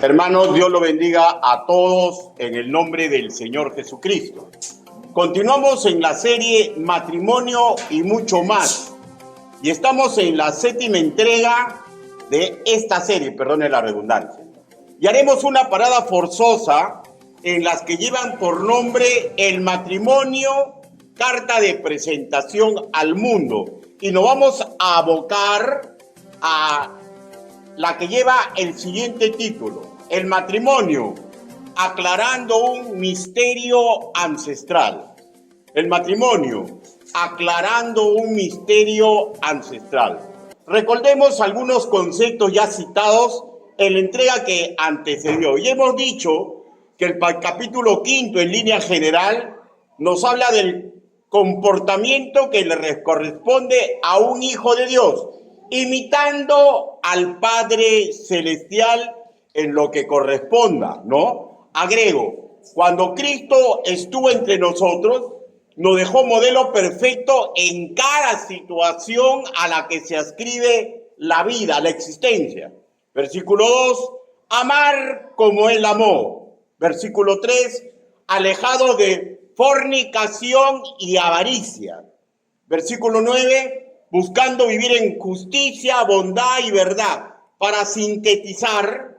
Hermanos, Dios lo bendiga a todos en el nombre del Señor Jesucristo. Continuamos en la serie Matrimonio y mucho más. Y estamos en la 7ª entrega de esta serie, perdone la redundancia. Y haremos una parada forzosa en las que llevan por nombre el matrimonio, carta de presentación al mundo. Y nos vamos a abocar a la que lleva el siguiente título: el matrimonio, aclarando un misterio ancestral. El matrimonio, aclarando un misterio ancestral. Recordemos algunos conceptos ya citados en la entrega que antecedió. Y hemos dicho que el capítulo 5, en línea general, nos habla del comportamiento que le corresponde a un hijo de Dios, imitando al Padre Celestial en lo que corresponda, ¿no? Agrego, cuando Cristo estuvo entre nosotros, nos dejó modelo perfecto en cada situación a la que se ascribe la vida, la existencia. Versículo 2, amar como Él amó. Versículo 3, alejado de fornicación y avaricia. Versículo 9, buscando vivir en justicia, bondad y verdad. Para sintetizar,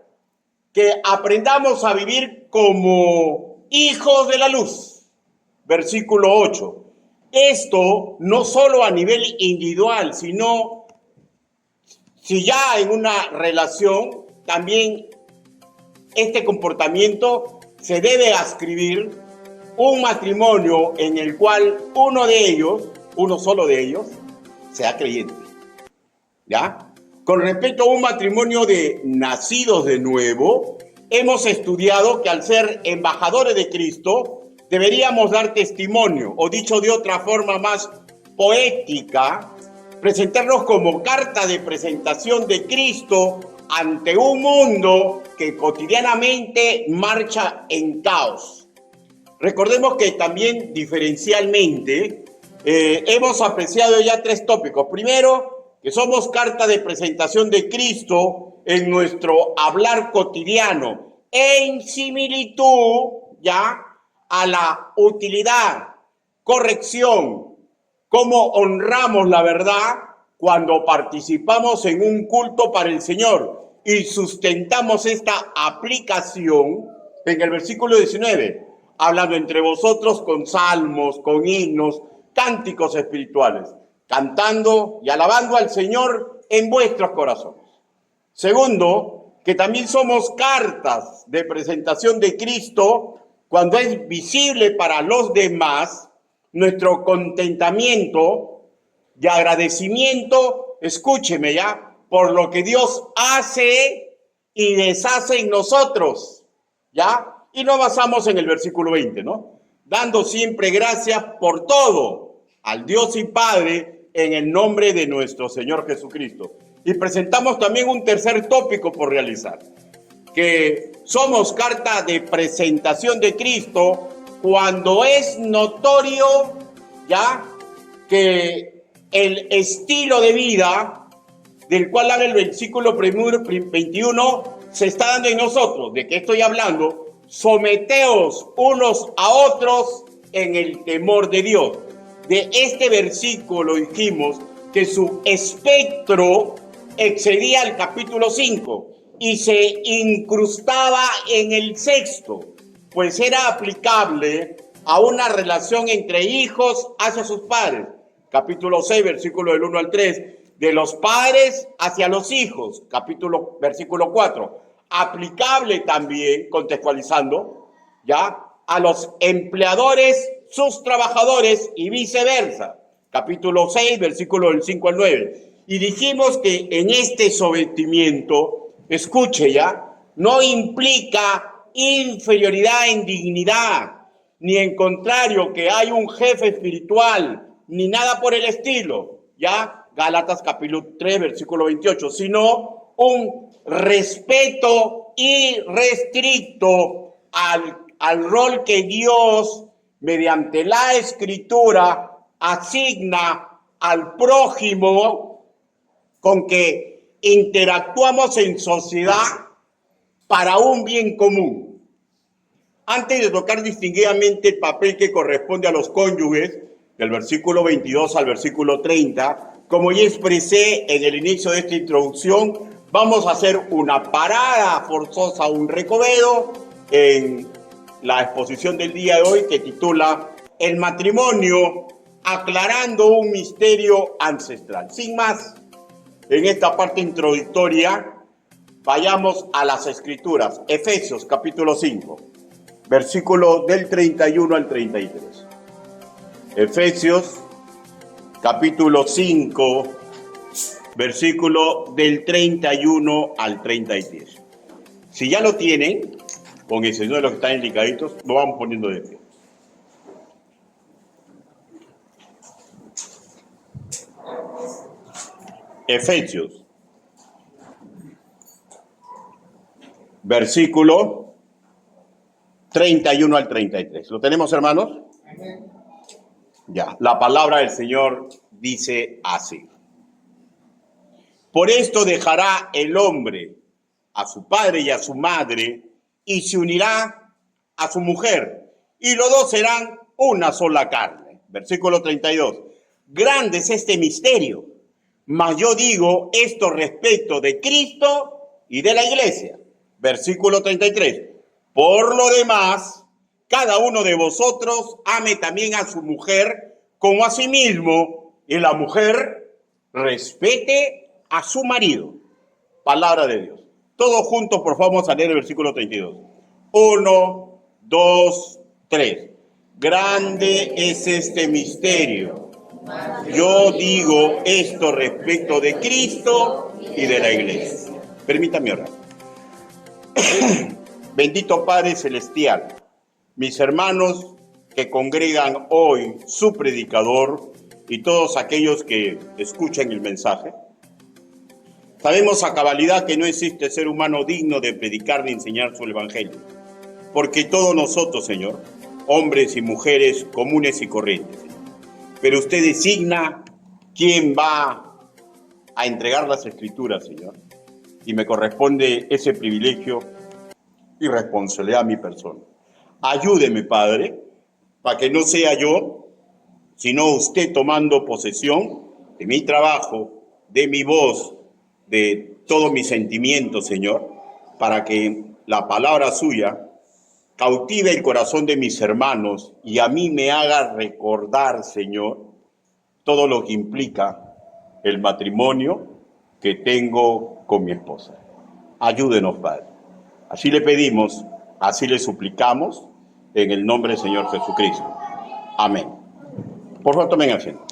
que aprendamos a vivir como hijos de la luz. Versículo 8. Esto no solo a nivel individual, sino si ya en una relación, también este comportamiento se debe ascribir un matrimonio en el cual uno solo de ellos, sea creyente. ¿Ya? Con respecto a un matrimonio de nacidos de nuevo, hemos estudiado que al ser embajadores de Cristo, deberíamos dar testimonio, o dicho de otra forma más poética, presentarnos como carta de presentación de Cristo ante un mundo que cotidianamente marcha en caos. Recordemos que también diferencialmente hemos apreciado ya 3 tópicos. Primero, que somos carta de presentación de Cristo en nuestro hablar cotidiano, en similitud ya a la utilidad, corrección, cómo honramos la verdad cuando participamos en un culto para el Señor y sustentamos esta aplicación en el versículo 19, hablando entre vosotros con salmos, con himnos, cánticos espirituales, cantando y alabando al Señor en vuestros corazones. Segundo, que también somos cartas de presentación de Cristo cuando es visible para los demás nuestro contentamiento y agradecimiento, escúcheme ya, por lo que Dios hace y deshace en nosotros, ¿ya? Y nos basamos en el versículo 20, ¿no? Dando siempre gracias por todo al Dios y Padre en el nombre de nuestro Señor Jesucristo. Y presentamos también un tercer tópico por realizar, que somos carta de presentación de Cristo cuando es notorio ya que el estilo de vida del cual habla el versículo 21 se está dando en nosotros. ¿De qué estoy hablando? Someteos unos a otros en el temor de Dios. De este versículo dijimos que su espectro excedía el capítulo 5 y se incrustaba en el 6º, pues era aplicable a una relación entre hijos hacia sus padres. Capítulo 6, versículo del 1 al 3, de los padres hacia los hijos. Versículo 4, aplicable también, contextualizando, ya, a los empleadores, sus trabajadores y viceversa. Capítulo 6, versículo del 5 al 9. Y dijimos que en este sometimiento, escuche ya, no implica inferioridad en dignidad, ni en contrario que hay un jefe espiritual, ni nada por el estilo, ya, Gálatas capítulo 3, versículo 28, sino un respeto irrestricto al rol que Dios, mediante la Escritura, asigna al prójimo con que interactuamos en sociedad para un bien común. Antes de tocar distinguidamente el papel que corresponde a los cónyuges, del versículo 22 al versículo 30, como ya expresé en el inicio de esta introducción, vamos a hacer una parada forzosa, un recovedo en la exposición del día de hoy que titula El matrimonio, aclarando un misterio ancestral. Sin más, en esta parte introductoria, vayamos a las Escrituras. Efesios capítulo 5, versículo del 31 al 33. Efesios capítulo 5, versículo del 31 al 33. Si ya lo tienen, con excepción de los que están indicaditos, lo vamos poniendo de pie. Efesios, versículo 31 al 33. ¿Lo tenemos, hermanos? Ya, la palabra del Señor dice así. Por esto dejará el hombre a su padre y a su madre y se unirá a su mujer y los dos serán una sola carne. Versículo 32. Grande es este misterio, mas yo digo esto respecto de Cristo y de la iglesia. Versículo 33. Por lo demás, cada uno de vosotros ame también a su mujer como a sí mismo, y la mujer respete a su marido. Palabra de Dios. Todos juntos, por favor, vamos a leer el versículo 32. 1, 2, 3. Grande es este misterio. Yo digo esto respecto de Cristo y de la iglesia. Permítame orar. Bendito Padre Celestial, mis hermanos que congregan hoy su predicador y todos aquellos que escuchan el mensaje, sabemos a cabalidad que no existe ser humano digno de predicar ni enseñar su evangelio, porque todos nosotros, Señor, hombres y mujeres comunes y corrientes, pero usted designa quién va a entregar las escrituras, Señor, y me corresponde ese privilegio y responsabilidad a mi persona. Ayúdeme, Padre, para que no sea yo, sino usted tomando posesión de mi trabajo, de mi voz, de todos mis sentimientos, Señor, para que la palabra suya cautive el corazón de mis hermanos y a mí me haga recordar, Señor, todo lo que implica el matrimonio que tengo con mi esposa. Ayúdenos, Padre. Así le pedimos, así le suplicamos, en el nombre del Señor Jesucristo. Amén. Por favor, tomen asiento.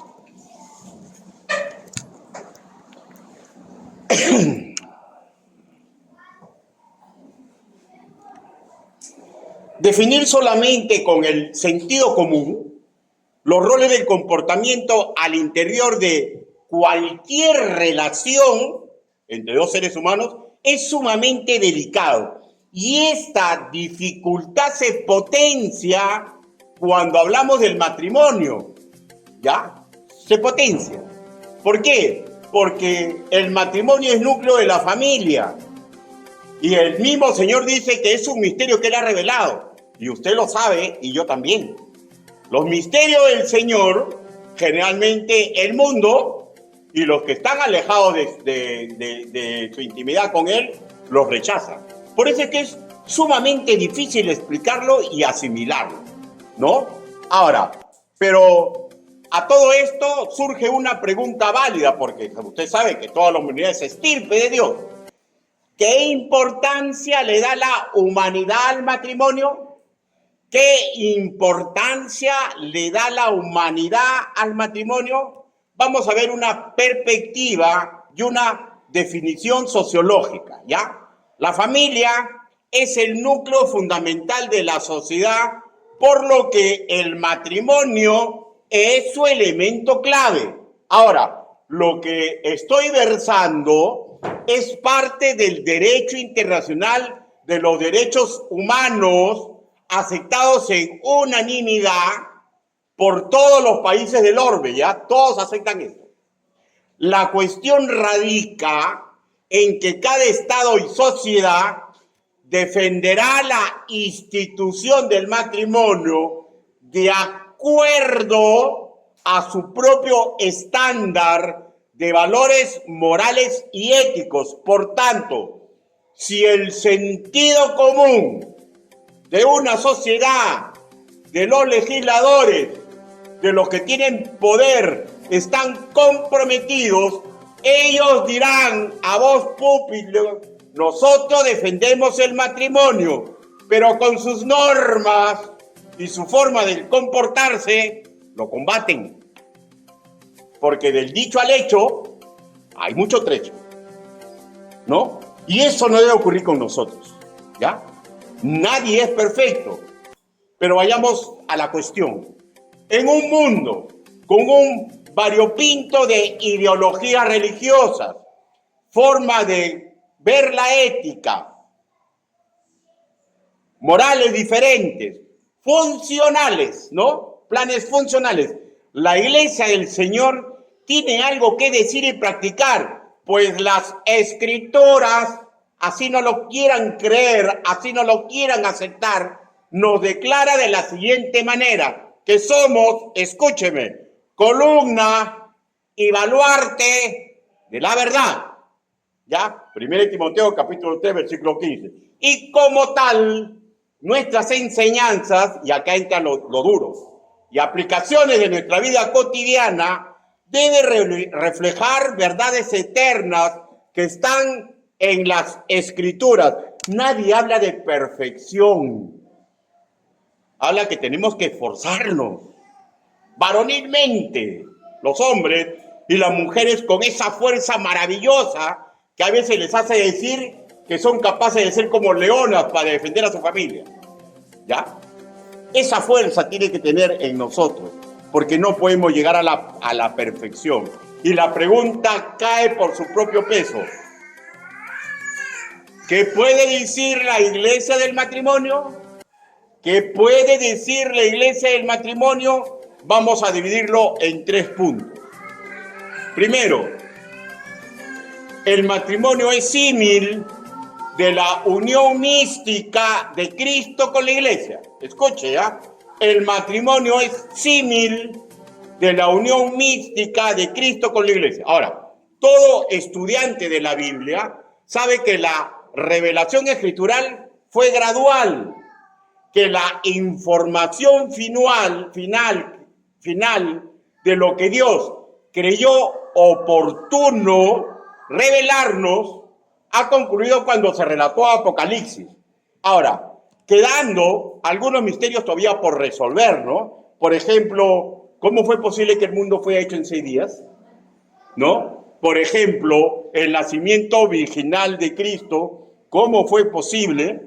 Definir solamente con el sentido común los roles del comportamiento al interior de cualquier relación entre dos seres humanos es sumamente delicado. Y esta dificultad se potencia cuando hablamos del matrimonio, ¿ya? Se potencia. ¿Por qué? Porque el matrimonio es núcleo de la familia. Y el mismo Señor dice que es un misterio que Él ha revelado. Y usted lo sabe, y yo también. Los misterios del Señor, generalmente el mundo y los que están alejados de su intimidad con Él, los rechazan. Por eso es que es sumamente difícil explicarlo y asimilarlo, ¿no? Ahora, pero a todo esto surge una pregunta válida, porque usted sabe que toda la humanidad es estirpe de Dios. ¿Qué importancia le da la humanidad al matrimonio? ¿Qué importancia le da la humanidad al matrimonio? Vamos a ver una perspectiva y una definición sociológica, ¿ya? La familia es el núcleo fundamental de la sociedad, por lo que el matrimonio es su elemento clave. Ahora, lo que estoy versando es parte del derecho internacional de los derechos humanos aceptados en unanimidad por todos los países del orbe, ¿ya? Todos aceptan esto. La cuestión radica en que cada Estado y sociedad defenderá la institución del matrimonio de acuerdo a su propio estándar de valores morales y éticos. Por tanto, si el sentido común de una sociedad, de los legisladores, de los que tienen poder, están comprometidos, ellos dirán a voz pública: nosotros defendemos el matrimonio, pero con sus normas y su forma de comportarse, lo combaten. Porque del dicho al hecho hay mucho trecho, ¿no? Y eso no debe ocurrir con nosotros, ¿ya? Nadie es perfecto, pero vayamos a la cuestión. En un mundo con un variopinto de ideologías religiosas, forma de ver la ética, morales diferentes, funcionales, ¿no? Planes funcionales. La Iglesia del Señor tiene algo que decir y practicar, pues las Escrituras, así no lo quieran creer, así no lo quieran aceptar, nos declara de la siguiente manera, que somos, escúcheme, columna y baluarte de la verdad. ¿Ya? 1 Timoteo capítulo 3, versículo 15. Y como tal, nuestras enseñanzas, y acá entra lo duro, y aplicaciones de nuestra vida cotidiana, debe reflejar verdades eternas que están en las Escrituras. Nadie habla de perfección. Habla que tenemos que esforzarnos varonilmente, los hombres y las mujeres, con esa fuerza maravillosa que a veces les hace decir que son capaces de ser como leonas para defender a su familia. ¿Ya? Esa fuerza tiene que tener en nosotros, porque no podemos llegar a la perfección. Y la pregunta cae por su propio peso. ¿Qué puede decir la Iglesia del matrimonio? ¿Qué puede decir la Iglesia del matrimonio? Vamos a dividirlo en 3 puntos. Primero, el matrimonio es símil de la unión mística de Cristo con la Iglesia. Escuche, ¿ya? El matrimonio es símil de la unión mística de Cristo con la Iglesia. Ahora, todo estudiante de la Biblia sabe que la revelación escritural fue gradual, que la información final de lo que Dios creyó oportuno revelarnos ha concluido cuando se relató Apocalipsis. Ahora, quedando algunos misterios todavía por resolver, ¿no? Por ejemplo, ¿cómo fue posible que el mundo fue hecho en 6 días? ¿No? Por ejemplo, el nacimiento virginal de Cristo, ¿cómo fue posible?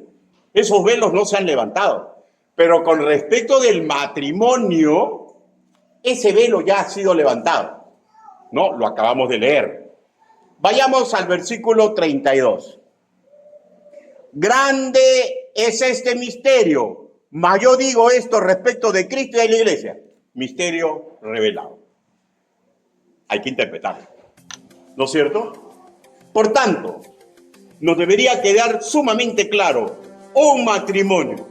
Esos velos no se han levantado. Pero con respecto del matrimonio, ese velo ya ha sido levantado, ¿no? Lo acabamos de leer. Vayamos al versículo 32. Grande es este misterio, mas yo digo esto respecto de Cristo y de la Iglesia. Misterio revelado. Hay que interpretarlo, ¿no es cierto? Por tanto, nos debería quedar sumamente claro: un matrimonio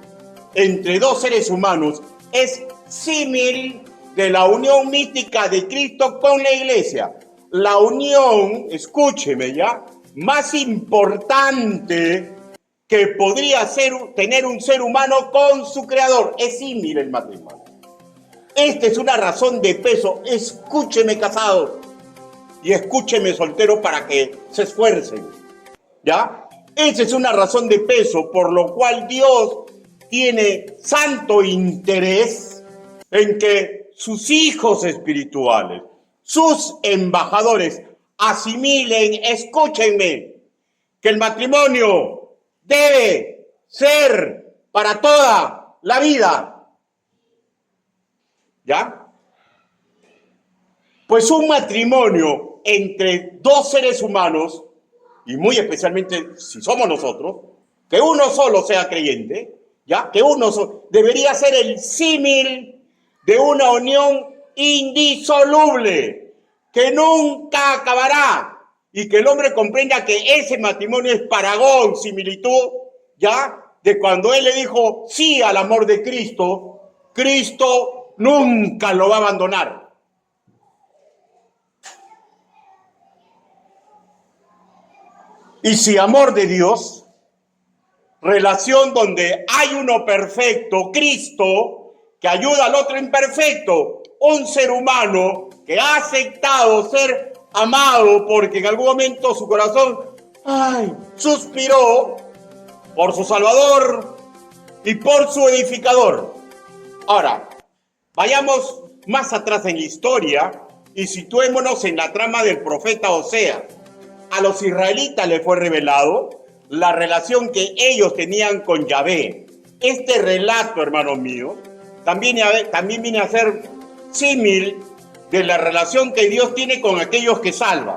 entre 2 seres humanos es símil de la unión mística de Cristo con la Iglesia. La unión, escúcheme ya, más importante que podría tener un ser humano con su Creador. Es símil el matrimonio. Esta es una razón de peso. Escúcheme, casados, y escúcheme, solteros, para que se esfuercen, ¿ya? Esa es una razón de peso por lo cual Dios tiene santo interés en que sus hijos espirituales, sus embajadores, asimilen, escúchenme, que el matrimonio debe ser para toda la vida. ¿Ya? Pues un matrimonio entre 2 seres humanos, y muy especialmente si somos nosotros, que uno solo sea creyente, ¿ya? Que uno debería ser el símil de una unión indisoluble, que nunca acabará, y que el hombre comprenda que ese matrimonio es paragón, similitud ya, de cuando él le dijo sí al amor de Cristo, Cristo nunca lo va a abandonar. Y si amor de Dios, relación donde hay uno perfecto, Cristo, que ayuda al otro imperfecto, un ser humano que ha aceptado ser amado porque en algún momento su corazón suspiró por su Salvador y por su edificador. Ahora, vayamos más atrás en la historia y situémonos en la trama del profeta Oseas. A los israelitas les fue revelado la relación que ellos tenían con Yahvé. Este relato, hermanos míos, también viene a ser símil de la relación que Dios tiene con aquellos que salva.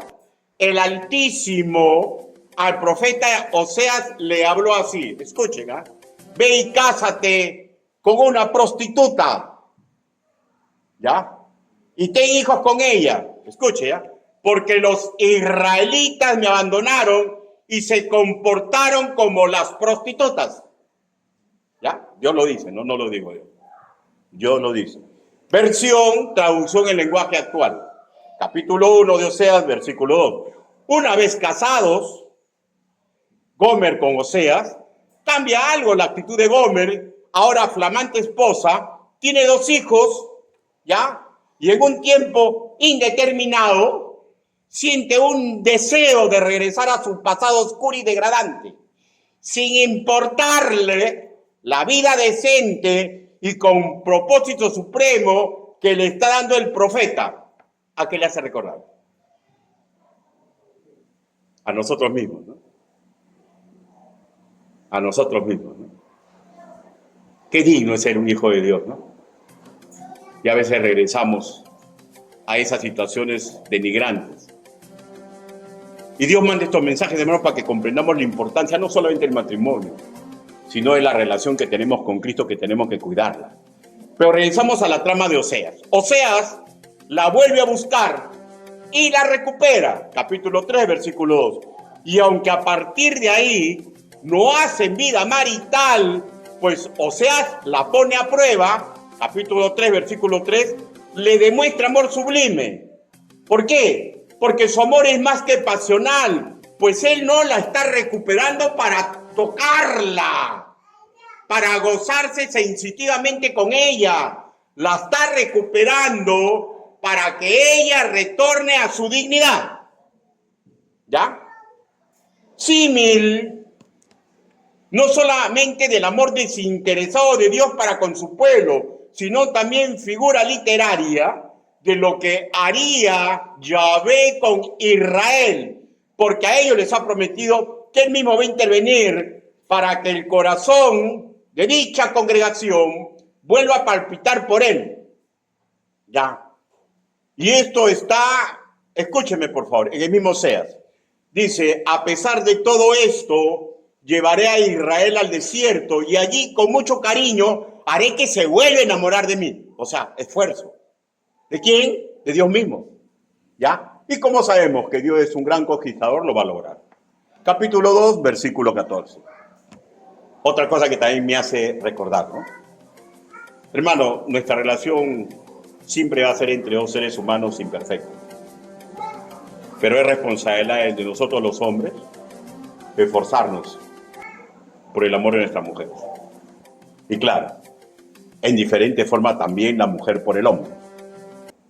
El Altísimo al profeta Oseas le habló así, escuchen, ve y cásate con una prostituta, ¿ya? Y ten hijos con ella, escuche, ¿ya? Porque los israelitas me abandonaron y se comportaron como las prostitutas. ¿Ya? Dios lo dice, no lo digo yo. Dios lo dice. Versión, traducción en lenguaje actual. Capítulo 1 de Oseas, versículo 2. Una vez casados, Gomer con Oseas, cambia algo la actitud de Gomer, ahora flamante esposa, tiene 2 hijos, ¿ya? Y en un tiempo indeterminado, siente un deseo de regresar a su pasado oscuro y degradante, sin importarle la vida decente y con propósito supremo que le está dando el profeta. ¿A qué le hace recordar? A nosotros mismos, ¿no? A nosotros mismos, ¿no? Qué digno es ser un hijo de Dios, ¿no? Y a veces regresamos a esas situaciones denigrantes. Y Dios manda estos mensajes, hermanos, para que comprendamos la importancia no solamente del matrimonio, sino de la relación que tenemos con Cristo, que tenemos que cuidarla. Pero regresamos a la trama de Oseas. Oseas la vuelve a buscar y la recupera. Capítulo 3, versículo 2. Y aunque a partir de ahí no hacen vida marital, pues Oseas la pone a prueba, capítulo 3, versículo 3, le demuestra amor sublime. ¿Por qué? Porque su amor es más que pasional, pues él no la está recuperando para tocarla, para gozarse sensitivamente con ella. La está recuperando para que ella retorne a su dignidad. ¿Ya? Símil, no solamente del amor desinteresado de Dios para con su pueblo, sino también figura literaria de lo que haría Yahvé con Israel, porque a ellos les ha prometido que él mismo va a intervenir para que el corazón de dicha congregación vuelva a palpitar por él. Ya. Y esto está, escúcheme por favor, en el mismo Oseas. Dice, a pesar de todo esto, llevaré a Israel al desierto y allí con mucho cariño haré que se vuelva a enamorar de mí. O sea, esfuerzo. ¿De quién? De Dios mismo. ¿Ya? ¿Y cómo sabemos que Dios es un gran conquistador? Lo va a lograr. Capítulo 2, versículo 14. Otra cosa que también me hace recordar, ¿no? Hermano, nuestra relación siempre va a ser entre 2 seres humanos imperfectos. Pero es responsabilidad de nosotros los hombres esforzarnos por el amor de nuestra mujer. Y claro, en diferente forma también la mujer por el hombre.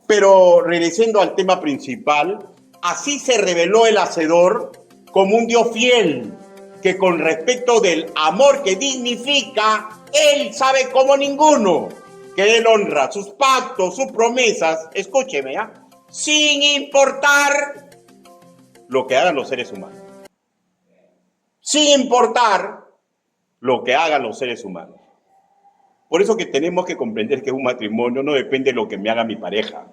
Pero regresando al tema principal, así se reveló el Hacedor como un Dios fiel, que con respecto del amor que dignifica, Él sabe como ninguno, que Él honra sus pactos, sus promesas, escúcheme, sin importar lo que hagan los seres humanos. Sin importar lo que hagan los seres humanos. Por eso que tenemos que comprender que un matrimonio no depende de lo que me haga mi pareja,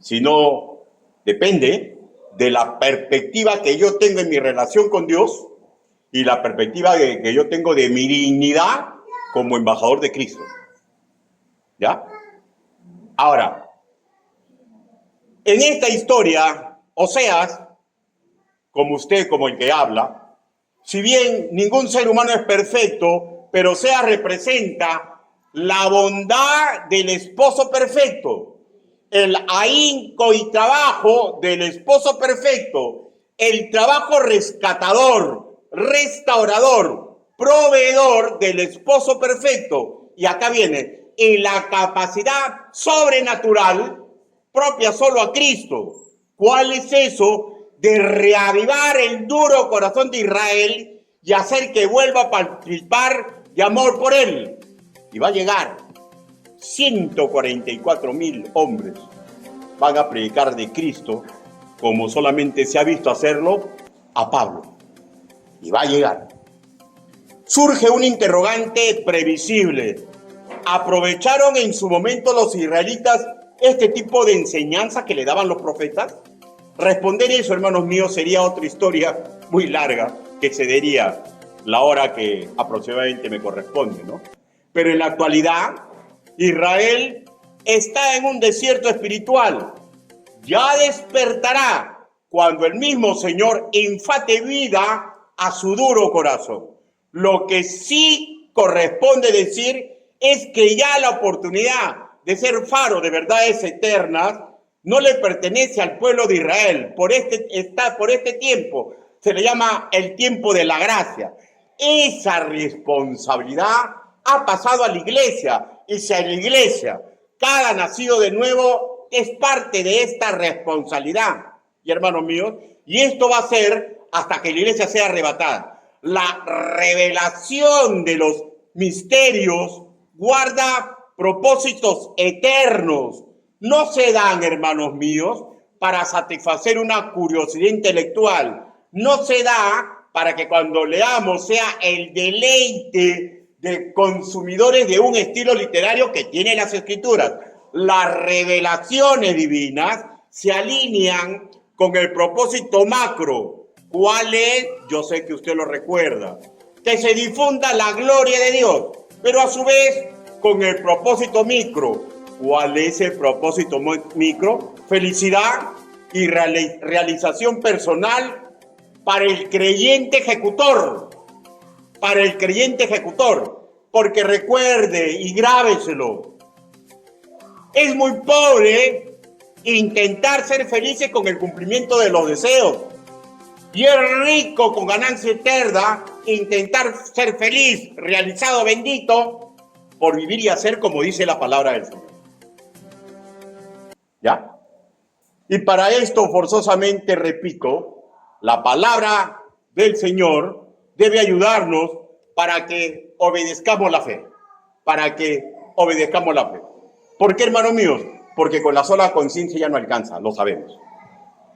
sino depende de la perspectiva que yo tengo en mi relación con Dios y la perspectiva que yo tengo de mi dignidad como embajador de Cristo. ¿Ya? Ahora, en esta historia, Oseas, como usted, como el que habla, Si bien ningún ser humano es perfecto, pero Sea representa la bondad del esposo perfecto, el ahínco y trabajo del esposo perfecto, el trabajo rescatador, restaurador, proveedor del esposo perfecto. Y acá viene, y la capacidad sobrenatural propia solo a Cristo. ¿Cuál es eso? De reavivar el duro corazón de Israel y hacer que vuelva a palpitar de amor por él. Y va a llegar 144,000 hombres van a predicar de Cristo como solamente se ha visto hacerlo a Pablo. Y va a llegar. Surge un interrogante previsible. ¿Aprovecharon en su momento los israelitas este tipo de enseñanza que le daban los profetas? Responder eso, hermanos míos, sería otra historia muy larga que excedería la hora que aproximadamente me corresponde, ¿no? Pero en la actualidad, Israel está en un desierto espiritual. Ya despertará cuando el mismo Señor infate vida a su duro corazón. Lo que sí corresponde decir es que ya la oportunidad de ser faro de verdades eternas no le pertenece al pueblo de Israel. Por este tiempo se le llama el tiempo de la gracia. Esa responsabilidad ha pasado a la iglesia. Y si a la iglesia, cada nacido de nuevo es parte de esta responsabilidad. Y hermanos míos, y esto va a ser hasta que la iglesia sea arrebatada. La revelación de los misterios guarda propósitos eternos. No se dan, hermanos míos, para satisfacer una curiosidad intelectual. No se da para que cuando leamos sea el deleite de consumidores de un estilo literario que tiene las Escrituras. Las revelaciones divinas se alinean con el propósito macro. ¿Cuál es? Yo sé que usted lo recuerda. Que se difunda la gloria de Dios, pero a su vez con el propósito micro. ¿Cuál es el propósito micro? Felicidad y realización personal para el creyente ejecutor. Para el creyente ejecutor. Porque recuerde y grábeselo. Es muy pobre intentar ser felices con el cumplimiento de los deseos. Y es rico con ganancia eterna intentar ser feliz, realizado, bendito, por vivir y hacer como dice la palabra del Señor. ¿Ya? Y para esto forzosamente, repito, la palabra del Señor debe ayudarnos para que obedezcamos la fe. Para que obedezcamos la fe. ¿Por qué, hermanos míos? Porque con la sola conciencia ya no alcanza, lo sabemos.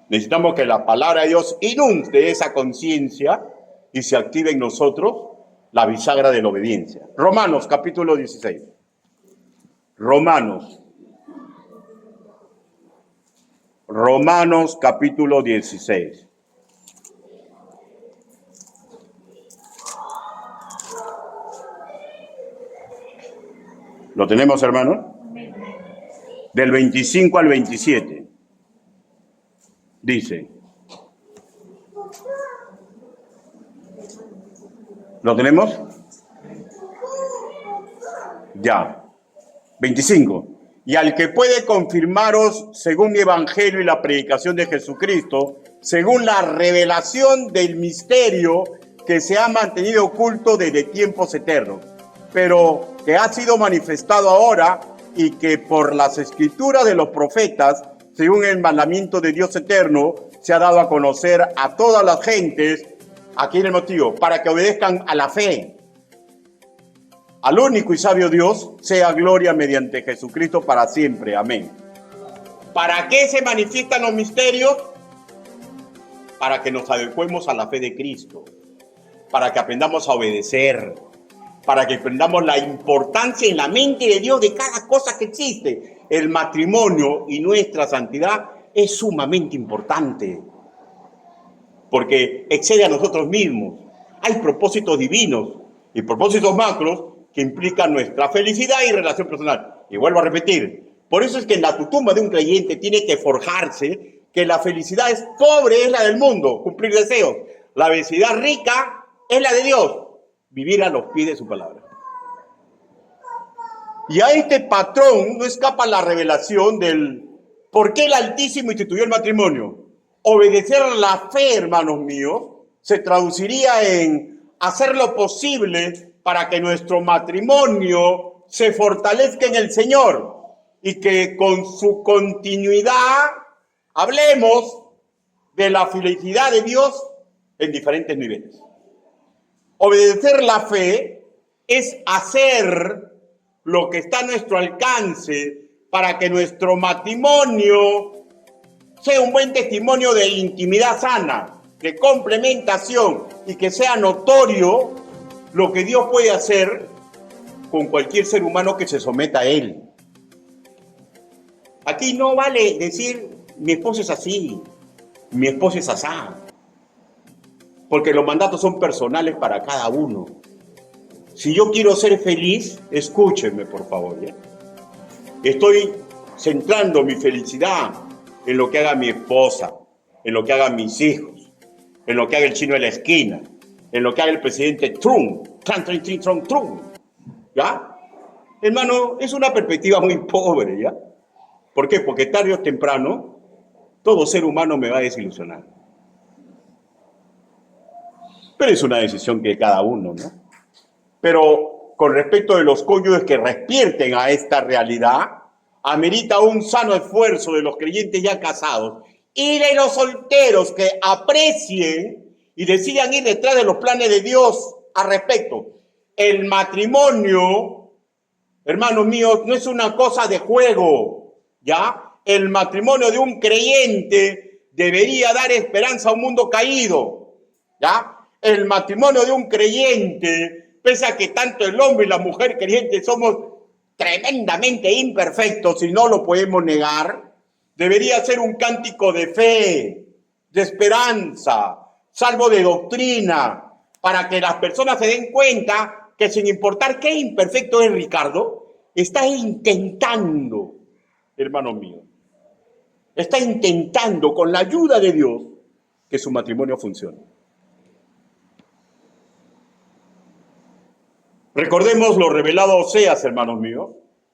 Necesitamos que la palabra de Dios inunde esa conciencia y se active en nosotros la bisagra de la obediencia. Romanos capítulo 16. Romanos capítulo 16. ¿Lo tenemos, hermano? Del 25 al 27. Dice. ¿Lo tenemos? Ya. 25. Y al que puede confirmaros, según mi evangelio y la predicación de Jesucristo, según la revelación del misterio que se ha mantenido oculto desde tiempos eternos, pero que ha sido manifestado ahora y que por las escrituras de los profetas, según el mandamiento de Dios eterno, se ha dado a conocer a todas las gentes. Aquí en el motivo, para que obedezcan a la fe. Al único y sabio Dios, sea gloria mediante Jesucristo para siempre. Amén. ¿Para qué se manifiestan los misterios? Para que nos adecuemos a la fe de Cristo. Para que aprendamos a obedecer. Para que aprendamos la importancia en la mente de Dios de cada cosa que existe. El matrimonio y nuestra santidad es sumamente importante. Porque excede a nosotros mismos. Hay propósitos divinos y propósitos macros que implican nuestra felicidad y relación personal. Y vuelvo a repetir, por eso es que en la tutumba de un creyente tiene que forjarse que la felicidad es pobre, es la del mundo, cumplir deseos. La felicidad rica es la de Dios, vivir a los pies de su palabra. Y a este patrón no escapa la revelación del por qué el Altísimo instituyó el matrimonio. Obedecer la fe, hermanos míos, se traduciría en hacer lo posible para que nuestro matrimonio se fortalezca en el Señor y que con su continuidad hablemos de la felicidad de Dios en diferentes niveles. Obedecer la fe es hacer lo que está a nuestro alcance para que nuestro matrimonio sea un buen testimonio de intimidad sana, de complementación y que sea notorio lo que Dios puede hacer con cualquier ser humano que se someta a Él. Aquí no vale decir, mi esposo es así, mi esposa es asá, porque los mandatos son personales para cada uno. Si yo quiero ser feliz, escúchenme por favor, ¿ya? Estoy centrando mi felicidad en lo que haga mi esposa, en lo que hagan mis hijos, en lo que haga el chino de la esquina, en lo que haga el presidente Trump, ¿ya? Hermano, es una perspectiva muy pobre, ¿ya? ¿Por qué? Porque tarde o temprano todo ser humano me va a desilusionar. Pero es una decisión que cada uno, ¿no? Pero con respecto de los cónyuges que despierten a esta realidad, amerita un sano esfuerzo de los creyentes ya casados y de los solteros que aprecien y decidan ir detrás de los planes de Dios al respecto. El matrimonio, hermanos míos, no es una cosa de juego, ¿ya? El matrimonio de un creyente debería dar esperanza a un mundo caído, ¿ya? El matrimonio de un creyente, pese a que tanto el hombre y la mujer creyente somos tremendamente imperfectos y no lo podemos negar, debería ser un cántico de fe, de esperanza, salvo de doctrina, para que las personas se den cuenta que sin importar qué imperfecto es Ricardo, está intentando, hermano mío, está intentando con la ayuda de Dios que su matrimonio funcione. Recordemos lo revelado a Oseas, hermanos míos.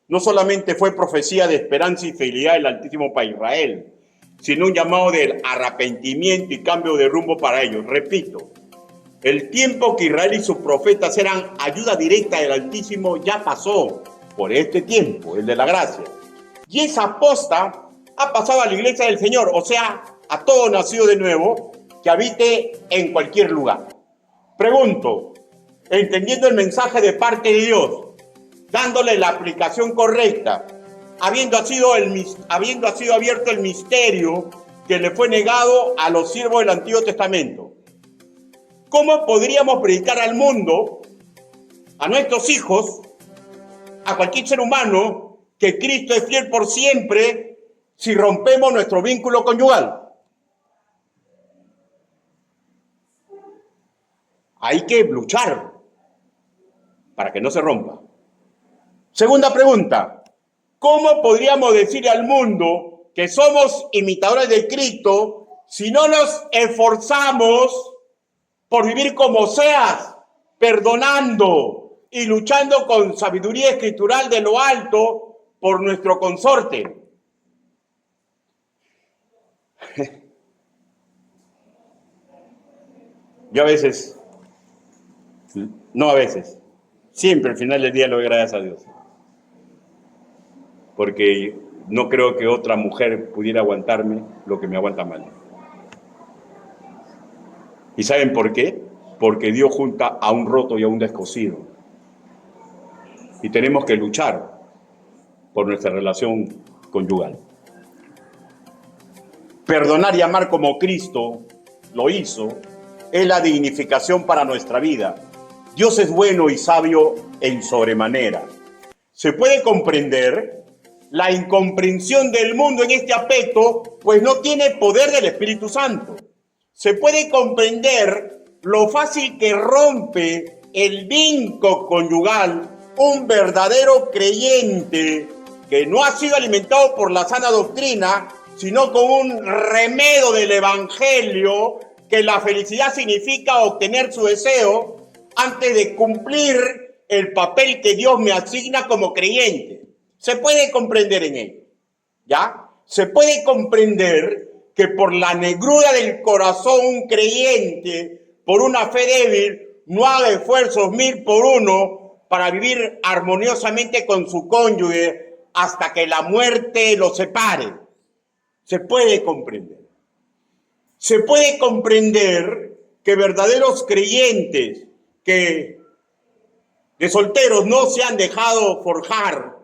No solamente fue profecía de esperanza y fidelidad del Altísimo para Israel, sino un llamado del arrepentimiento y cambio de rumbo para ellos. Repito, el tiempo que Israel y sus profetas eran ayuda directa del Altísimo ya pasó por este tiempo, el de la gracia. Y esa aposta ha pasado a la iglesia del Señor, o sea, a todo nacido de nuevo que habite en cualquier lugar. Pregunto, entendiendo el mensaje de parte de Dios, dándole la aplicación correcta, habiendo sido abierto el misterio que le fue negado a los siervos del Antiguo Testamento, ¿cómo podríamos predicar al mundo, a nuestros hijos, a cualquier ser humano, que Cristo es fiel por siempre si rompemos nuestro vínculo conyugal? Hay que luchar para que no se rompa. Segunda pregunta, ¿cómo podríamos decirle al mundo que somos imitadores de Cristo si no nos esforzamos por vivir como Oseas, perdonando y luchando con sabiduría escritural de lo alto por nuestro consorte? Yo siempre al final del día le doy gracias a Dios. Porque no creo que otra mujer pudiera aguantarme lo que me aguanta mal. ¿Y saben por qué? Porque Dios junta a un roto y a un descosido. Y tenemos que luchar por nuestra relación conyugal. Perdonar y amar como Cristo lo hizo es la dignificación para nuestra vida. Dios es bueno y sabio en sobremanera. Se puede comprender la incomprensión del mundo en este aspecto, pues no tiene poder del Espíritu Santo. Se puede comprender lo fácil que rompe el vínculo conyugal un verdadero creyente que no ha sido alimentado por la sana doctrina, sino con un remedio del Evangelio que la felicidad significa obtener su deseo antes de cumplir el papel que Dios me asigna como creyente. Se puede comprender en ello, ¿ya? Se puede comprender que por la negrura del corazón un creyente, por una fe débil, no haga esfuerzos 1000 por 1 para vivir armoniosamente con su cónyuge hasta que la muerte los separe. Se puede comprender. Se puede comprender que verdaderos creyentes que de solteros no se han dejado forjar,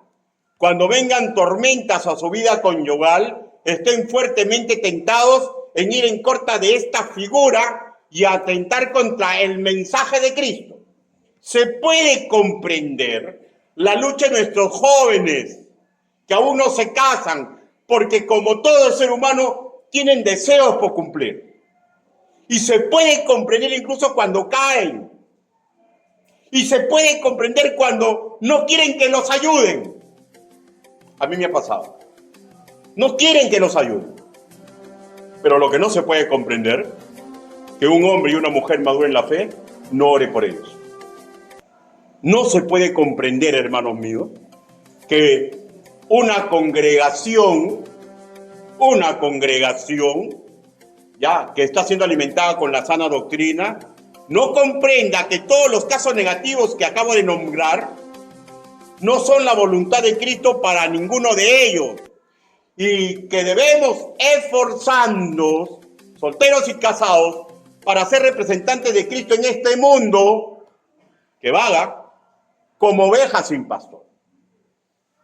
cuando vengan tormentas a su vida conyugal, estén fuertemente tentados en ir en contra de esta figura y atentar contra el mensaje de Cristo. Se puede comprender la lucha de nuestros jóvenes que aún no se casan, porque como todo ser humano tienen deseos por cumplir. Y se puede comprender incluso cuando caen. Y se puede comprender cuando no quieren que los ayuden. A mí me ha pasado. No quieren que los ayuden. Pero lo que no se puede comprender, que un hombre y una mujer maduren en la fe, no ore por ellos. No se puede comprender, hermanos míos, que una congregación, ya que está siendo alimentada con la sana doctrina, no comprenda que todos los casos negativos que acabo de nombrar no son la voluntad de Cristo para ninguno de ellos, y que debemos esforzarnos, solteros y casados, para ser representantes de Cristo en este mundo que vaga como ovejas sin pastor.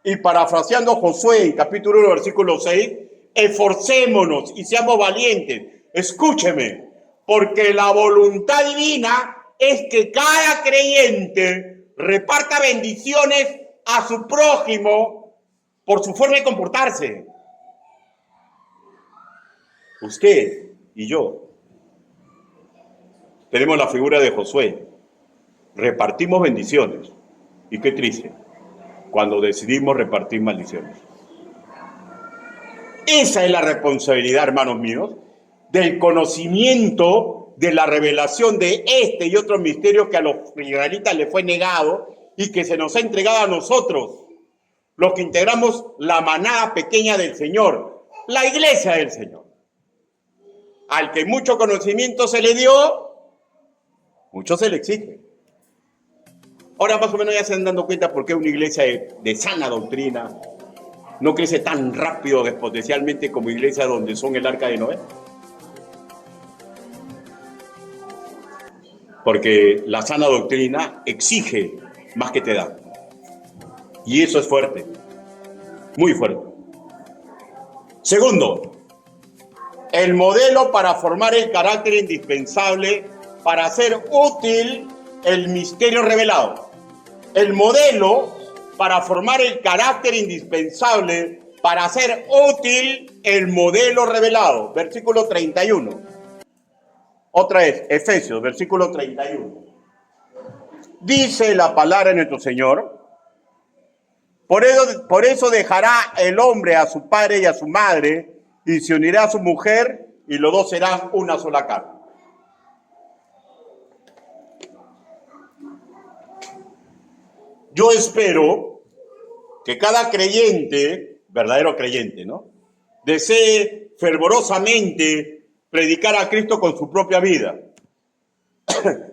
Y parafraseando Josué en capítulo 1, versículo 6, esforcémonos y seamos valientes. Escúcheme, porque la voluntad divina es que cada creyente reparta bendiciones a su prójimo por su forma de comportarse. Usted y yo tenemos la figura de Josué. Repartimos bendiciones. Y qué triste, cuando decidimos repartir maldiciones. Esa es la responsabilidad, hermanos míos, del conocimiento de la revelación de este y otros misterios que a los israelitas les fue negado y que se nos ha entregado a nosotros, los que integramos la manada pequeña del Señor, la iglesia del Señor. Al que mucho conocimiento se le dio, mucho se le exige. Ahora más o menos ya se han dado cuenta por qué una iglesia de sana doctrina no crece tan rápido exponencialmente como iglesias donde son el arca de Noé. Porque la sana doctrina exige más que te da. Y eso es fuerte, muy fuerte. Segundo, el modelo para formar el carácter indispensable para hacer útil el misterio revelado. El modelo para formar el carácter indispensable para hacer útil el modelo revelado. Versículo 31. Otra vez, Efesios, versículo 31. Dice la palabra de nuestro Señor: por eso dejará el hombre a su padre y a su madre, y se unirá a su mujer, y los dos serán una sola carne. Yo espero que cada creyente, verdadero creyente, ¿no?, desee fervorosamente predicar a Cristo con su propia vida.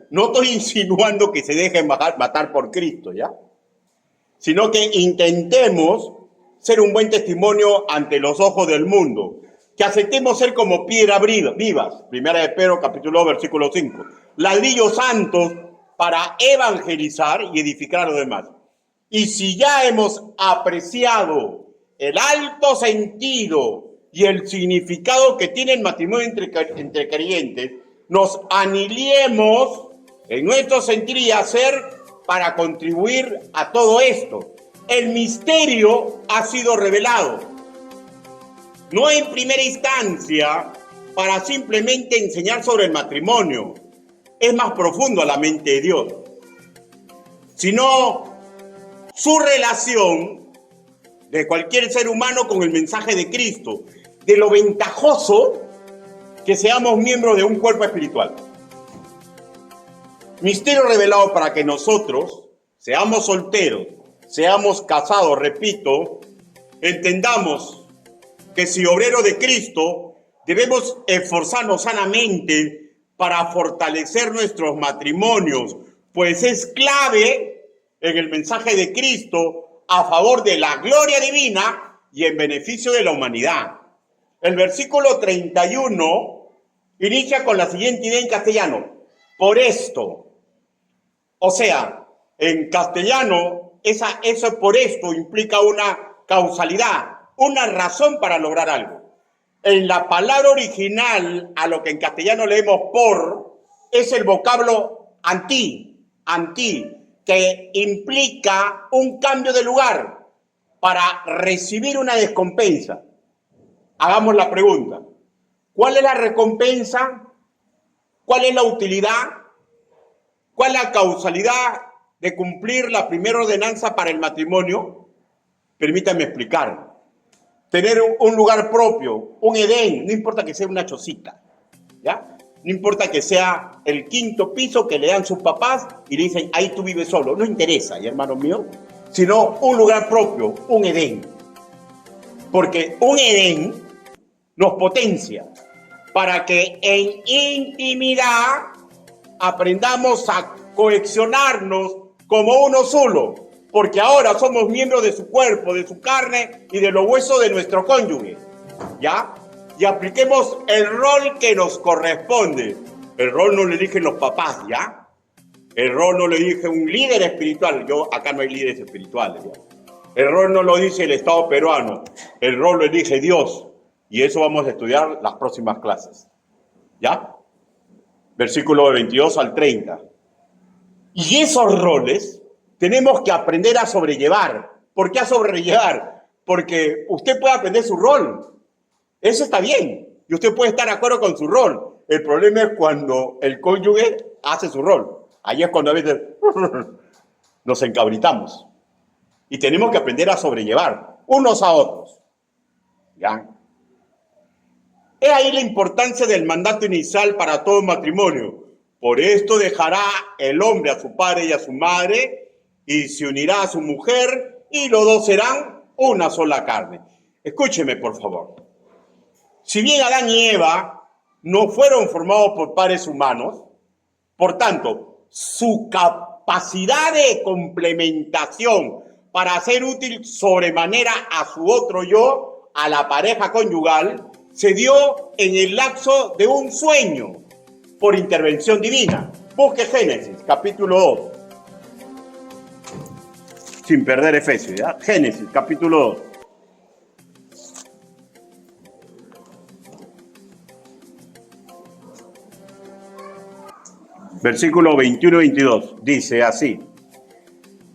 No estoy insinuando que se dejen matar por Cristo, ¿ya? Sino que intentemos ser un buen testimonio ante los ojos del mundo. Que aceptemos ser como piedras vivas. Primera de Pedro, capítulo 2, versículo 5. Ladrillos santos para evangelizar y edificar a los demás. Y si ya hemos apreciado el alto sentido y el significado que tiene el matrimonio entre creyentes, nos aniliemos en nuestro sentir y hacer para contribuir a todo esto. El misterio ha sido revelado, no en primera instancia para simplemente enseñar sobre el matrimonio, es más profundo a la mente de Dios, sino su relación de cualquier ser humano con el mensaje de Cristo, de lo ventajoso que seamos miembros de un cuerpo espiritual. Misterio revelado para que nosotros, seamos solteros, seamos casados, repito, entendamos que si obrero de Cristo, debemos esforzarnos sanamente para fortalecer nuestros matrimonios, pues es clave en el mensaje de Cristo a favor de la gloria divina y en beneficio de la humanidad. El versículo 31 inicia con la siguiente idea en castellano: por esto. O sea, en castellano, eso por esto implica una causalidad, una razón para lograr algo. En la palabra original, a lo que en castellano leemos por, es el vocablo anti, que implica un cambio de lugar para recibir una recompensa. Hagamos la pregunta: ¿cuál es la recompensa? ¿Cuál es la utilidad? ¿Cuál es la causalidad de cumplir la primera ordenanza para el matrimonio? Permítanme explicar. Tener un lugar propio, un Edén, no importa que sea una chocita, ¿ya? No importa que sea el 5º piso que le dan sus papás y le dicen, ahí tú vives solo. No interesa, ¿ya, hermano mío? Sino un lugar propio, un Edén. Porque un Edén nos potencia para que en intimidad aprendamos a cohesionarnos como uno solo, porque ahora somos miembros de su cuerpo, de su carne y de los huesos de nuestro cónyuge, ¿ya? Y apliquemos el rol que nos corresponde. El rol no lo eligen los papás, ¿ya? El rol no lo elige un líder espiritual. Acá no hay líderes espirituales, ¿ya? El rol no lo dice el Estado peruano. El rol lo elige Dios. Y eso vamos a estudiar las próximas clases, ¿ya? Versículo 22 al 30. Y esos roles tenemos que aprender a sobrellevar. ¿Por qué a sobrellevar? Porque usted puede aprender su rol. Eso está bien. Y usted puede estar de acuerdo con su rol. El problema es cuando el cónyuge hace su rol. Ahí es cuando a veces nos encabritamos. Y tenemos que aprender a sobrellevar unos a otros. ¿Ya? He ahí la importancia del mandato inicial para todo matrimonio. Por esto dejará el hombre a su padre y a su madre y se unirá a su mujer y los dos serán una sola carne. Escúcheme, por favor. Si bien Adán y Eva no fueron formados por padres humanos, por tanto, su capacidad de complementación para ser útil sobremanera a su otro yo, a la pareja conyugal, se dio en el lapso de un sueño por intervención divina. Busque Génesis, capítulo 2. Sin perder Efesios, ¿ya? Génesis, capítulo 2. Versículo 21 y 22. Dice así: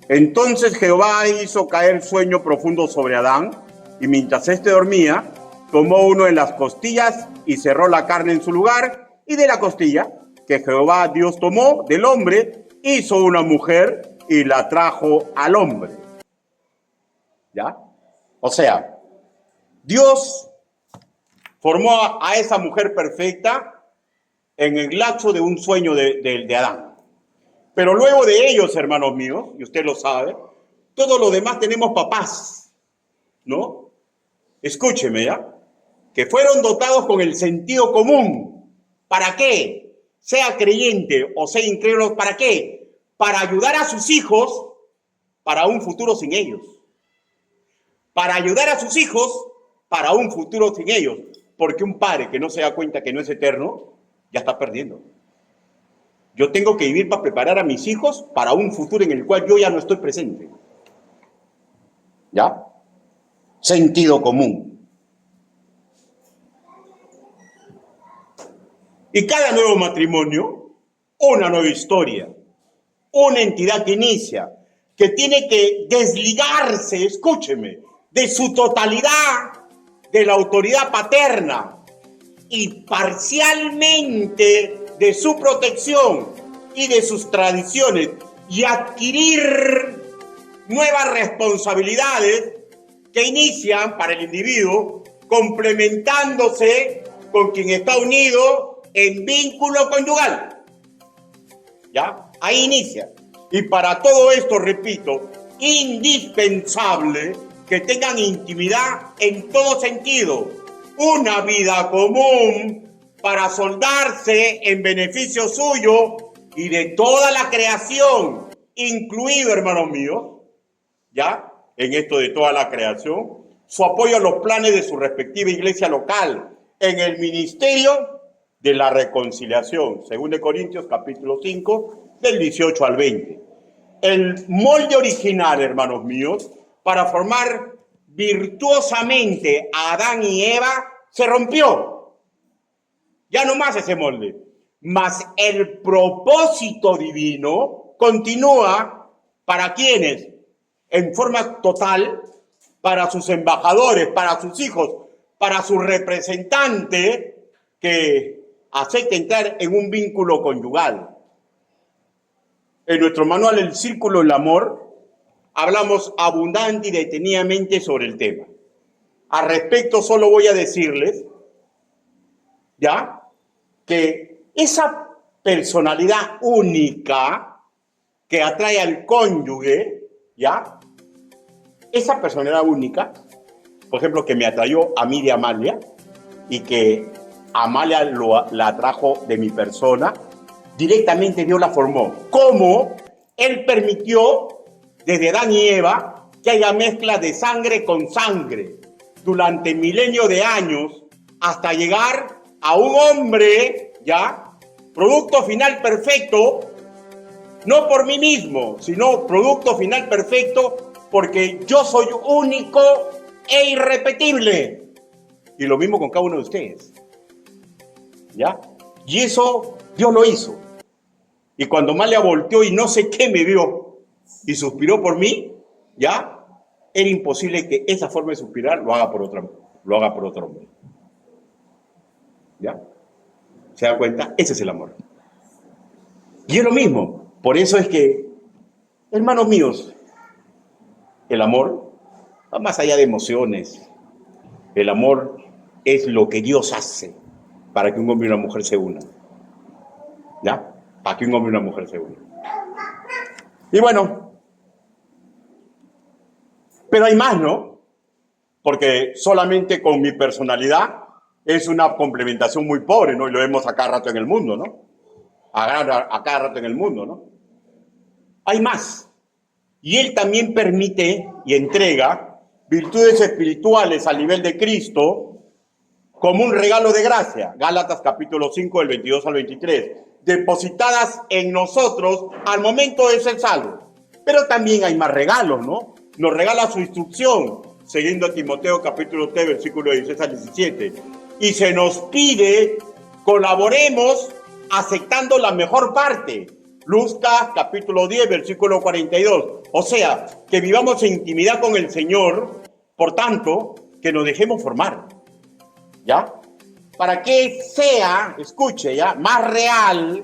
Entonces Jehová hizo caer sueño profundo sobre Adán, y mientras éste dormía, tomó uno de las costillas y cerró la carne en su lugar, y de la costilla que Jehová Dios tomó del hombre, hizo una mujer y la trajo al hombre. ¿Ya? O sea, Dios formó a esa mujer perfecta en el lapso de un sueño de Adán. Pero luego de ellos, hermanos míos, y usted lo sabe, todos los demás tenemos papás, ¿no? Escúcheme, ¿ya? Que fueron dotados con el sentido común. ¿Para qué? Sea creyente o sea incrédulo, ¿para qué? Para ayudar a sus hijos para un futuro sin ellos. Para ayudar a sus hijos para un futuro sin ellos. Porque un padre que no se da cuenta que no es eterno, ya está perdiendo. Yo tengo que vivir para preparar a mis hijos para un futuro en el cual yo ya no estoy presente. ¿Ya? Sentido común. Y cada nuevo matrimonio, una nueva historia, una entidad que inicia, que tiene que desligarse, escúcheme, de su totalidad, de la autoridad paterna y parcialmente de su protección y de sus tradiciones y adquirir nuevas responsabilidades que inician para el individuo complementándose con quien está unido en vínculo conyugal. ¿Ya? Ahí inicia. Y para todo esto, repito, indispensable que tengan intimidad en todo sentido, una vida común para soldarse en beneficio suyo y de toda la creación, incluido, hermanos míos, ¿ya? En esto de toda la creación, su apoyo a los planes de su respectiva iglesia local en el ministerio de la reconciliación, según de Corintios capítulo 5, del 18 al 20. El molde original, hermanos míos, para formar virtuosamente a Adán y Eva, se rompió. Ya no más ese molde. Mas el propósito divino continúa para quienes, en forma total, para sus embajadores, para sus hijos, para su representante que acepta entrar en un vínculo conyugal. En nuestro manual El Círculo del Amor hablamos abundante y detenidamente sobre el tema. Al respecto solo voy a decirles, ¿ya?, que esa personalidad única que atrae al cónyuge, ¿ya?, esa personalidad única, por ejemplo, que me atrayó a mí de Amalia y que Amalia la atrajo de mi persona, directamente Dios la formó. ¿Cómo? Él permitió desde Adán y Eva que haya mezcla de sangre con sangre durante milenios de años hasta llegar a un hombre, ¿ya?, producto final perfecto, no por mí mismo, sino producto final perfecto porque yo soy único e irrepetible. Y lo mismo con cada uno de ustedes, ¿ya? Y eso Dios lo hizo. Y cuando Amalia volteó y no sé qué me vio y suspiró por mí, ¿ya?, era imposible que esa forma de suspirar lo haga por otro hombre. ¿Ya? ¿Se da cuenta? Ese es el amor. Y es lo mismo. Por eso es que, hermanos míos, el amor va más allá de emociones. El amor es lo que Dios hace para que un hombre y una mujer se unan. ¿Ya? Para que un hombre y una mujer se unan. Y bueno, pero hay más, ¿no? Porque solamente con mi personalidad es una complementación muy pobre, ¿no? Y lo vemos a cada rato en el mundo, ¿no? A cada rato en el mundo, ¿no? Hay más. Y Él también permite y entrega virtudes espirituales al nivel de Cristo como un regalo de gracia. Gálatas capítulo 5, del 22 al 23. Depositadas en nosotros al momento de ser salvos. Pero también hay más regalos, ¿no? Nos regala su instrucción, siguiendo a Timoteo capítulo 3, versículo 16 al 17. Y se nos pide, colaboremos aceptando la mejor parte. Lucas capítulo 10, versículo 42. O sea, que vivamos en intimidad con el Señor, por tanto, que nos dejemos formar. ¿Ya? Para que sea, escuche, ¿ya?, más real,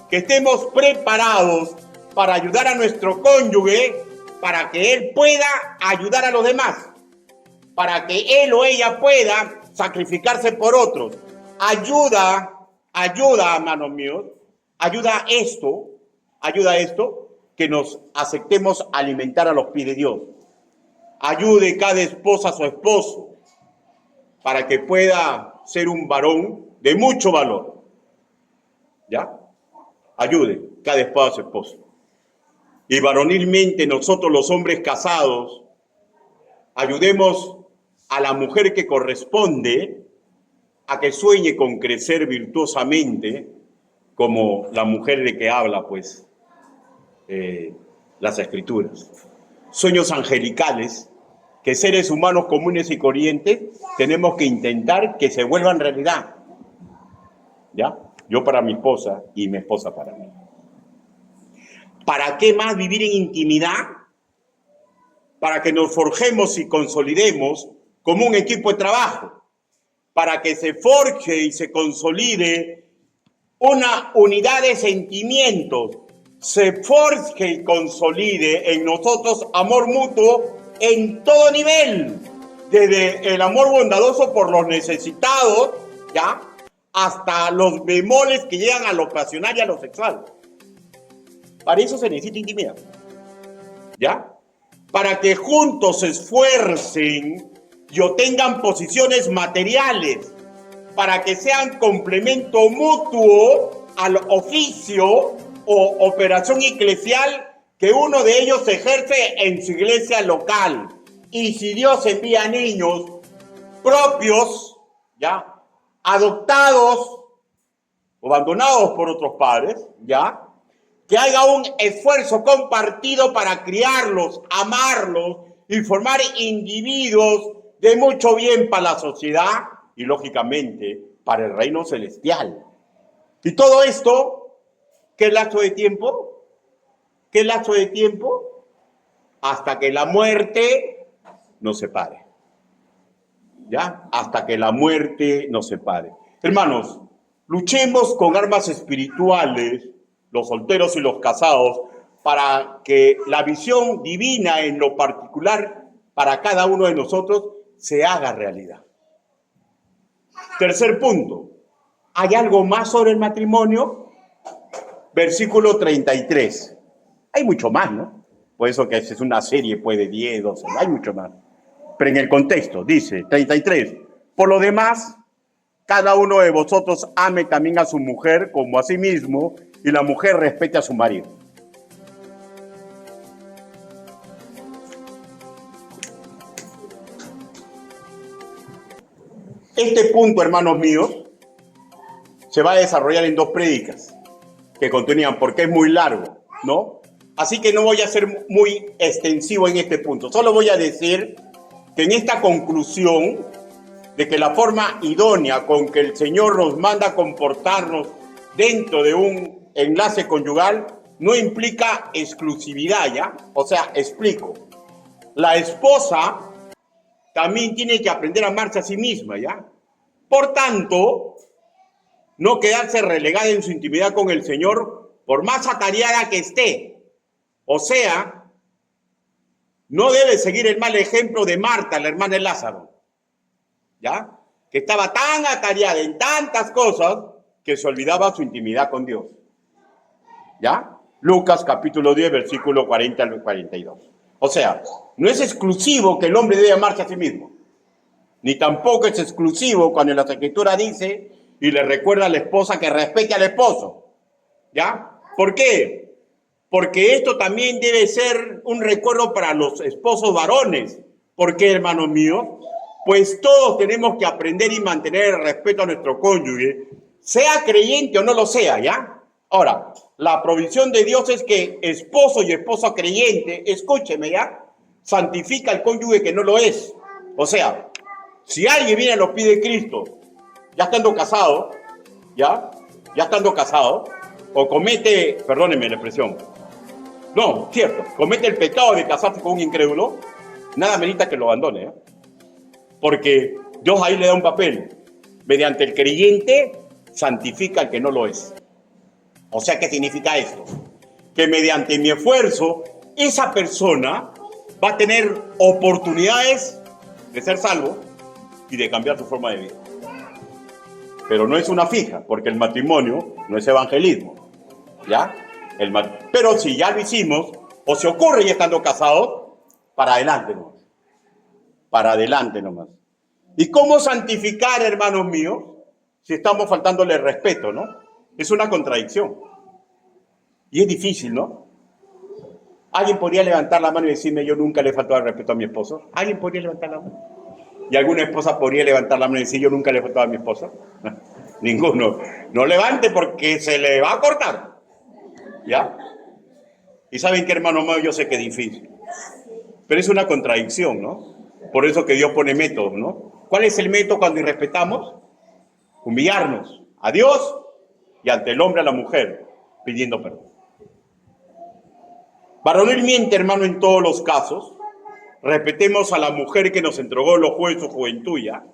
que estemos preparados para ayudar a nuestro cónyuge, para que él pueda ayudar a los demás, para que él o ella pueda sacrificarse por otros. Ayuda, hermanos míos, ayuda esto, que nos aceptemos alimentar a los pies de Dios. Ayude cada esposa a su esposo para que pueda ser un varón de mucho valor. ¿Ya? Ayude cada esposa a su esposo. Y varonilmente nosotros los hombres casados, ayudemos a la mujer que corresponde a que sueñe con crecer virtuosamente como la mujer de que habla, pues, las Escrituras. Sueños angelicales que seres humanos comunes y corrientes tenemos que intentar que se vuelvan realidad. ¿Ya? Yo para mi esposa y mi esposa para mí. ¿Para qué más vivir en intimidad? Para que nos forjemos y consolidemos como un equipo de trabajo. Para que se forje y se consolide una unidad de sentimientos. Se forje y consolide en nosotros amor mutuo en todo nivel. Desde el amor bondadoso por los necesitados ¿ya? Hasta los bemoles que llegan a lo pasional y a lo sexual. Para eso se necesita intimidad, ¿ya? Para que juntos se esfuercen y obtengan posiciones materiales, para que sean complemento mutuo al oficio o operación eclesial que uno de ellos ejerce en su iglesia local. Y si Dios envía niños propios, ¿ya? Adoptados o abandonados por otros padres, ¿ya? Que haya un esfuerzo compartido para criarlos, amarlos y formar individuos de mucho bien para la sociedad y, lógicamente, para el reino celestial. Y todo esto, ¿qué lapso de tiempo? ¿Qué lapso de tiempo? Hasta que la muerte nos separe. ¿Ya? Hasta que la muerte nos separe. Hermanos, luchemos con armas espirituales, los solteros y los casados, para que la visión divina en lo particular para cada uno de nosotros se haga realidad. Tercer punto, ¿hay algo más sobre el matrimonio? Versículo 33. Hay mucho más, ¿no? Por eso que es una serie, puede 10, 12, hay mucho más. Pero en el contexto, dice 33, por lo demás, cada uno de vosotros ame también a su mujer como a sí mismo, y la mujer respete a su marido. Este punto, hermanos míos, se va a desarrollar en 2 prédicas que continúan, porque es muy largo, ¿no? Así que no voy a ser muy extensivo en este punto. Solo voy a decir que en esta conclusión de que la forma idónea con que el Señor nos manda a comportarnos dentro de un enlace conyugal no implica exclusividad, ¿ya? O sea, explico. La esposa también tiene que aprender a amarse a sí misma, ¿ya? Por tanto, no quedarse relegada en su intimidad con el Señor, por más atareada que esté. O sea, no debe seguir el mal ejemplo de Marta, la hermana de Lázaro, ¿ya? Que estaba tan atareada en tantas cosas que se olvidaba su intimidad con Dios, ¿ya? Lucas capítulo 10, versículo 40 al 42. O sea, no es exclusivo que el hombre debe amarse a sí mismo, ni tampoco es exclusivo cuando la Escritura dice y le recuerda a la esposa que respete al esposo, ¿ya? ¿Por qué? Porque esto también debe ser un recuerdo para los esposos varones. ¿Por qué, hermanos míos? Pues todos tenemos que aprender y mantener el respeto a nuestro cónyuge, sea creyente o no lo sea, ¿ya? Ahora, la provisión de Dios es que esposo y esposa creyente, escúcheme, ¿ya? Santifica al cónyuge que no lo es. O sea, si alguien viene a los pies de Cristo, ya estando casado, ¿ya? Ya estando casado, o comete, perdónenme la expresión, no, cierto, comete el pecado de casarse con un incrédulo, nada merita que lo abandone, ¿eh? Porque Dios ahí le da un papel. Mediante el creyente, santifica al que no lo es. O sea, ¿qué significa esto? Que mediante mi esfuerzo, esa persona va a tener oportunidades de ser salvo y de cambiar su forma de vida. Pero no es una fija, porque el matrimonio no es evangelismo, ¿ya? Pero si ya lo hicimos, o se ocurre ya estando casados, para adelante nomás. Para adelante nomás. ¿Y cómo santificar, hermanos míos, si estamos faltándole respeto, no? Es una contradicción. Y es difícil, ¿no? ¿Alguien podría levantar la mano y decirme, yo nunca le he faltado el respeto a mi esposo? ¿Alguien podría levantar la mano? ¿Y alguna esposa podría levantar la mano y decir, yo nunca le he faltado a mi esposo? Ninguno. No levante porque se le va a cortar. ¿Ya? Y saben que, hermano mío, yo sé que es difícil. Pero es una contradicción, ¿no? Por eso que Dios pone métodos, ¿no? ¿Cuál es el método cuando irrespetamos? Humillarnos a Dios y ante el hombre, a la mujer, pidiendo perdón. Varonilmente, hermano, en todos los casos, respetemos a la mujer que nos entregó los juegos de su juventud, ¿ya?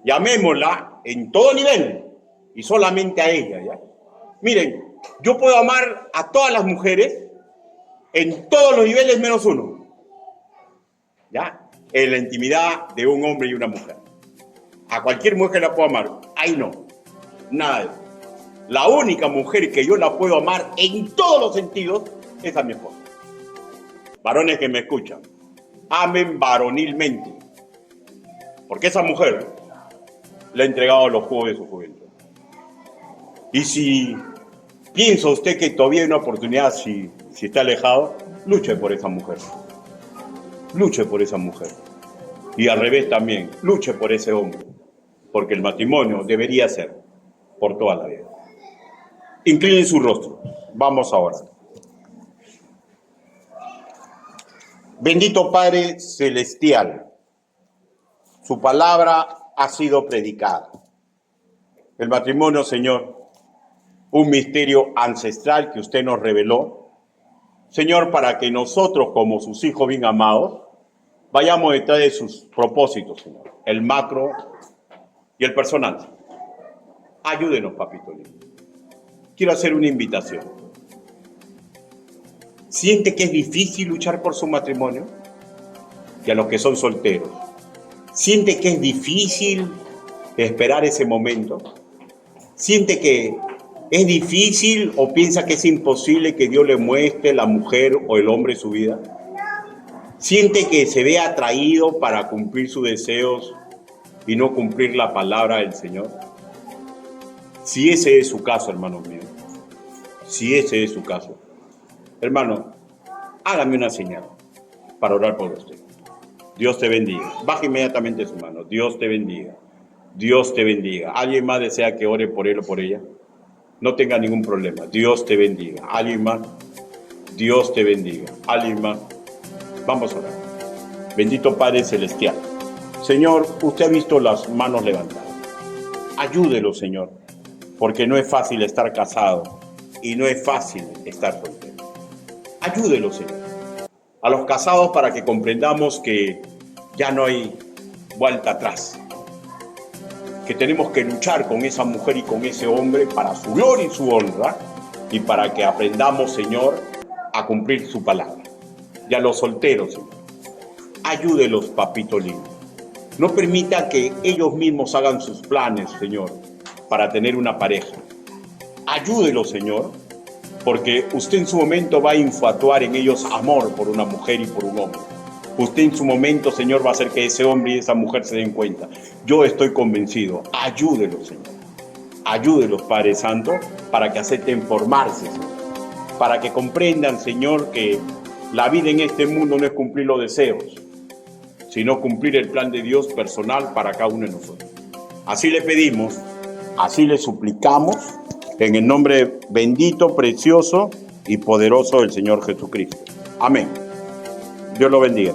Llamémosla en todo nivel y solamente a ella, ¿ya? Miren, yo puedo amar a todas las mujeres en todos los niveles menos uno, ¿ya? En la intimidad de un hombre y una mujer. A cualquier mujer la puedo amar. Ahí no. Nada de eso. La única mujer que yo la puedo amar en todos los sentidos es a mi esposa. Varones que me escuchan, amen varonilmente. Porque esa mujer le ha entregado los juegos de su juventud. Y si piensa usted que todavía hay una oportunidad, si está alejado, luche por esa mujer. Luche por esa mujer. Y al revés también, luche por ese hombre. Porque el matrimonio debería ser por toda la vida. Inclinen su rostro. Vamos ahora. Bendito Padre Celestial, su palabra ha sido predicada. El matrimonio, Señor, un misterio ancestral que usted nos reveló, Señor, para que nosotros, como sus hijos bien amados, vayamos detrás de sus propósitos, Señor, el macro y el personal. Ayúdenos, papito lindo. Quiero hacer una invitación. ¿Siente que es difícil luchar por su matrimonio? Y a los que son solteros, ¿siente que es difícil esperar ese momento? ¿Siente que es difícil o piensa que es imposible que Dios le muestre la mujer o el hombre su vida? ¿Siente que se ve atraído para cumplir sus deseos y no cumplir la palabra del Señor? Si ese es su caso, hermano mío, si ese es su caso, hermano, hágame una señal para orar por usted. Dios te bendiga. Baja inmediatamente su mano. Dios te bendiga. Dios te bendiga. ¿Alguien más desea que ore por él o por ella? No tenga ningún problema. Dios te bendiga. ¿Alguien más? Dios te bendiga. ¿Alguien más? Vamos a orar. Bendito Padre Celestial. Señor, usted ha visto las manos levantadas. Ayúdelo, Señor, porque no es fácil estar casado y no es fácil estar soltero. Ayúdelo, Señor. A los casados para que comprendamos que ya no hay vuelta atrás. Que tenemos que luchar con esa mujer y con ese hombre para su gloria y su honra y para que aprendamos, Señor, a cumplir su palabra. Y a los solteros, Señor, ayúdelos, papito lindo. No permita que ellos mismos hagan sus planes, Señor, para tener una pareja. Ayúdelos, Señor, porque usted en su momento va a infatuar en ellos amor por una mujer y por un hombre. Usted en su momento, Señor, va a hacer que ese hombre y esa mujer se den cuenta. Yo estoy convencido. Ayúdelos, Señor. Ayúdelos, Padre Santo, para que acepten formarse, Señor. Para que comprendan, Señor, que la vida en este mundo no es cumplir los deseos, sino cumplir el plan de Dios personal para cada uno de nosotros. Así le pedimos, así le suplicamos, en el nombre bendito, precioso y poderoso del Señor Jesucristo. Amén. Dios lo bendiga.